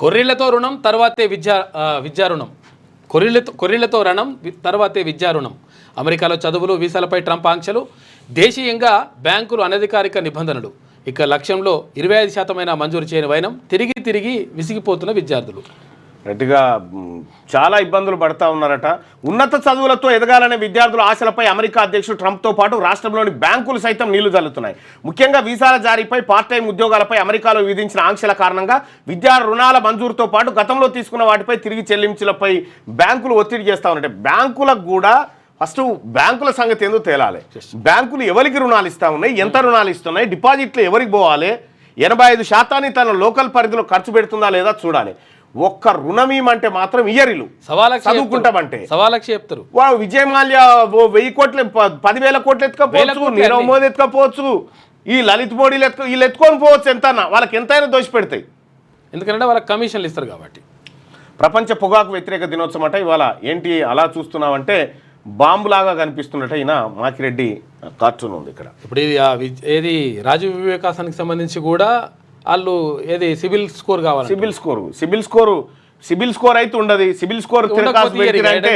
కొర్రీళ్లతో రుణం తర్వాతే విద్యా రుణం. కొర్రీళ్లతో రుణం తర్వాతే విద్యా రుణం. అమెరికాలో చదువులు వీసాలపై ట్రంప్ ఆంక్షలు, దేశీయంగా బ్యాంకులు అనధికారిక నిబంధనలు. ఇక లక్ష్యంలో 25% మంజూరు చేయని వైనం, తిరిగి విసిగిపోతున్న విద్యార్థులు. గట్టిగా చాలా ఇబ్బందులు పడతా ఉన్నారట. ఉన్నత చదువులతో ఎదగాలనే విద్యార్థుల ఆశలపై అమెరికా అధ్యక్షుడు ట్రంప్తో పాటు రాష్ట్రంలోని బ్యాంకులు సైతం నీళ్లు జల్లుతున్నాయి. ముఖ్యంగా వీసాల జారీపై, పార్ట్ టైం ఉద్యోగాలపై అమెరికాలో విధించిన ఆంక్షల కారణంగా విద్యా రుణాల మంజూరుతో పాటు గతంలో తీసుకున్న వాటిపై తిరిగి చెల్లింపులపై బ్యాంకులు ఒత్తిడి చేస్తూ ఉన్నాయి. బ్యాంకులకు కూడా ఫస్ట్ బ్యాంకుల సంగతి ఏందో తేలాలి. బ్యాంకులు ఎవరికి రుణాలు ఇస్తూ ఉన్నాయి, ఎంత రుణాలు ఇస్తున్నాయి, డిపాజిట్లు ఎవరికి పోవాలి, 85% తన లోకల్ పరిధిలో ఖర్చు పెడుతుందా లేదా చూడాలి. ఒక్క రుణం ఇమ్మంటే మాత్రం ఇయరిలు చదువుకుంటామంటే సవాలక్ష చెప్తారు. వాడు విజయ్ మాల్యా 1000 కోట్లు 10,000 కోట్లు ఎత్తుకపోవచ్చు, నీరవ్ మోదీ ఎత్తుకపోవచ్చు, ఈ లలిత్ మోడీలు వీళ్ళు ఎత్తుకొని పోవచ్చు. ఎంత వాళ్ళకి ఎంతైనా దోషి పెడతాయి, ఎందుకంటే వాళ్ళకి కమిషన్లు ఇస్తారు కాబట్టి. ప్రపంచ పొగాకు వ్యతిరేక దినోత్సవం అంటే ఇవాళ ఏంటి అలా చూస్తున్నామంటే బాంబులాగా కనిపిస్తున్నట్టు ఈయన మాకిరెడ్డి కార్టూన్ ఉంది ఇక్కడ. ఇప్పుడు ఇది ఏది రాజీవ్ వివేకాసానికి సంబంధించి కూడా వాళ్ళు ఏది సిబిల్ స్కోర్ కావాలి. సిబిల్ స్కోర్ అయితే ఉండదు. సిబిల్ స్కోర్ తిరగాల్సి అంటే